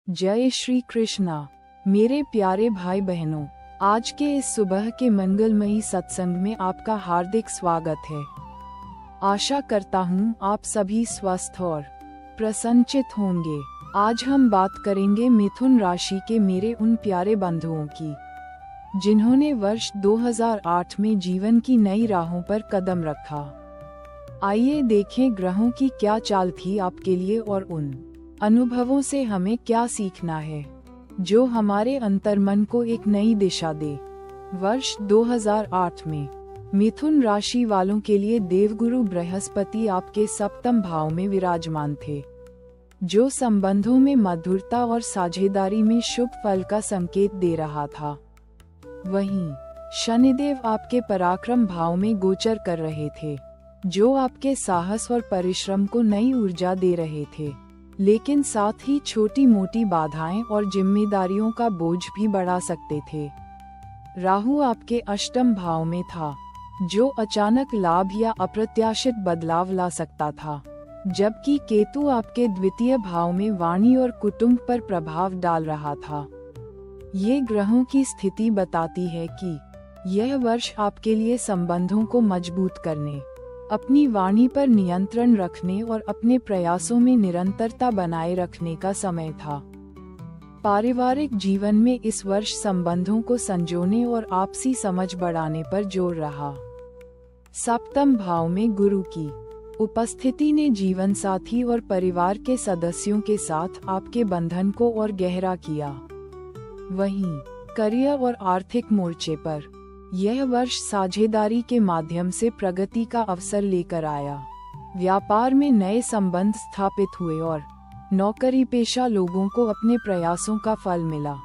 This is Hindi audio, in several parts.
जय श्री कृष्णा। मेरे प्यारे भाई बहनों, आज के इस सुबह के मंगलमयी सत्संग में आपका हार्दिक स्वागत है। आशा करता हूँ आप सभी स्वस्थ और प्रसन्नचित होंगे। आज हम बात करेंगे मिथुन राशि के मेरे उन प्यारे बंधुओं की जिन्होंने वर्ष 2008 में जीवन की नई राहों पर कदम रखा। आइए देखें ग्रहों की क्या चाल थी आपके लिए और उन अनुभवों से हमें क्या सीखना है जो हमारे अंतर्मन को एक नई दिशा दे। वर्ष 2008 में मिथुन राशि वालों के लिए देवगुरु बृहस्पति आपके सप्तम भाव में विराजमान थे, जो संबंधों में मधुरता और साझेदारी में शुभ फल का संकेत दे रहा था। वहीं शनिदेव आपके पराक्रम भाव में गोचर कर रहे थे, जो आपके साहस और परिश्रम को नई ऊर्जा दे रहे थे, लेकिन साथ ही छोटी मोटी बाधाएं और जिम्मेदारियों का बोझ भी बढ़ा सकते थे। राहु आपके अष्टम भाव में था, जो अचानक लाभ या अप्रत्याशित बदलाव ला सकता था, जबकि केतु आपके द्वितीय भाव में वाणी और कुटुंब पर प्रभाव डाल रहा था। ये ग्रहों की स्थिति बताती है कि यह वर्ष आपके लिए संबंधों को मजबूत करने, अपनी वाणी पर नियंत्रण रखने और अपने प्रयासों में निरंतरता बनाए रखने का समय था। पारिवारिक जीवन में इस वर्ष संबंधों को संजोने और आपसी समझ बढ़ाने पर जोर रहा। सप्तम भाव में गुरु की उपस्थिति ने जीवन साथी और परिवार के सदस्यों के साथ आपके बंधन को और गहरा किया। वहीं करियर और आर्थिक मोर्चे पर यह वर्ष साझेदारी के माध्यम से प्रगति का अवसर लेकर आया। व्यापार में नए संबंध स्थापित हुए और नौकरी पेशा लोगों को अपने प्रयासों का फल मिला,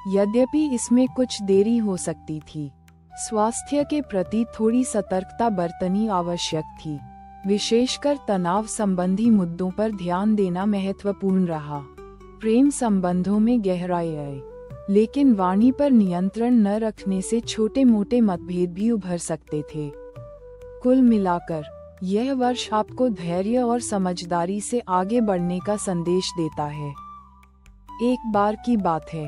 यद्यपि इसमें कुछ देरी हो सकती थी। स्वास्थ्य के प्रति थोड़ी सतर्कता बरतनी आवश्यक थी, विशेषकर तनाव संबंधी मुद्दों पर ध्यान देना महत्वपूर्ण रहा। प्रेम संबंधों में गहराई आई, लेकिन वाणी पर नियंत्रण न रखने से छोटे मोटे मतभेद भी उभर सकते थे। कुल मिलाकर यह वर्ष आपको धैर्य और समझदारी से आगे बढ़ने का संदेश देता है। एक बार की बात है,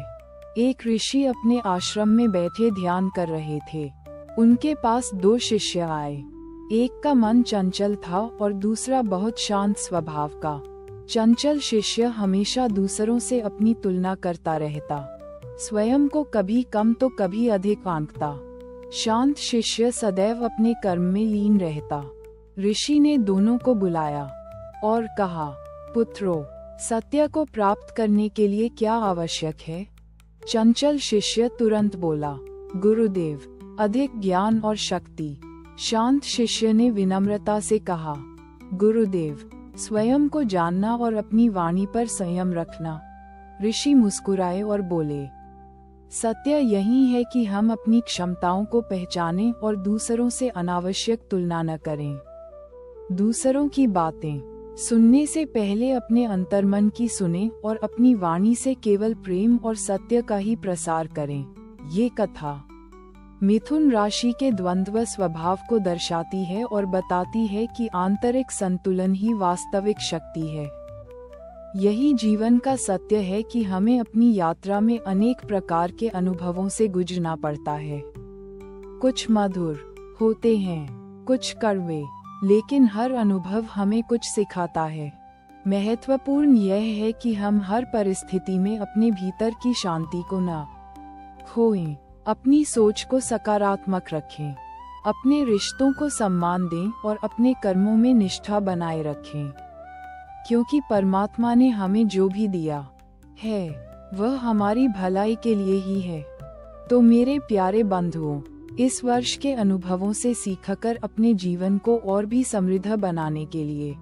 एक ऋषि अपने आश्रम में बैठे ध्यान कर रहे थे। उनके पास दो शिष्य आए। एक का मन चंचल था और दूसरा बहुत शांत स्वभाव का। चंचल शिष्य हमेशा दूसरों से अपनी तुलना करता रहता, स्वयं को कभी कम तो कभी अधिक आंकता। शांत शिष्य सदैव अपने कर्म में लीन रहता। ऋषि ने दोनों को बुलाया और कहा, पुत्रों, सत्य को प्राप्त करने के लिए क्या आवश्यक है? चंचल शिष्य तुरंत बोला, गुरुदेव, अधिक ज्ञान और शक्ति। शांत शिष्य ने विनम्रता से कहा, गुरुदेव, स्वयं को जानना और अपनी वाणी पर संयम रखना। ऋषि मुस्कुराए और बोले, सत्य यही है कि हम अपनी क्षमताओं को पहचानें और दूसरों से अनावश्यक तुलना न करें। दूसरों की बातें सुनने से पहले अपने अंतर्मन की सुनें और अपनी वाणी से केवल प्रेम और सत्य का ही प्रसार करें। ये कथा मिथुन राशि के द्वंद्व स्वभाव को दर्शाती है और बताती है कि आंतरिक संतुलन ही वास्तविक शक्ति है। यही जीवन का सत्य है कि हमें अपनी यात्रा में अनेक प्रकार के अनुभवों से गुजरना पड़ता है। कुछ मधुर होते हैं, कुछ कड़वे, लेकिन हर अनुभव हमें कुछ सिखाता है। महत्वपूर्ण यह है कि हम हर परिस्थिति में अपने भीतर की शांति को न खोएं, अपनी सोच को सकारात्मक रखें, अपने रिश्तों को सम्मान दें और अपने कर्मों में निष्ठा बनाए रखें, क्योंकि परमात्मा ने हमें जो भी दिया है वह हमारी भलाई के लिए ही है। तो मेरे प्यारे बंधुओं, इस वर्ष के अनुभवों से सीखकर अपने जीवन को और भी समृद्ध बनाने के लिए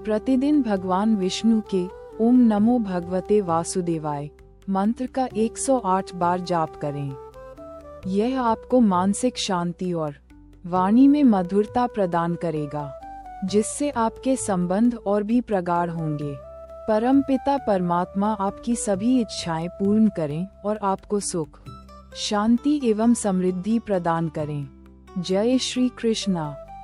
प्रतिदिन भगवान विष्णु के ओम नमो भगवते वासुदेवाय मंत्र का 108 बार जाप करें। यह आपको मानसिक शांति और वाणी में मधुरता प्रदान करेगा, जिससे आपके संबंध और भी प्रगाढ़ होंगे। परमपिता परमात्मा आपकी सभी इच्छाएं पूर्ण करें और आपको सुख, शांति एवं समृद्धि प्रदान करें। जय श्री कृष्णा।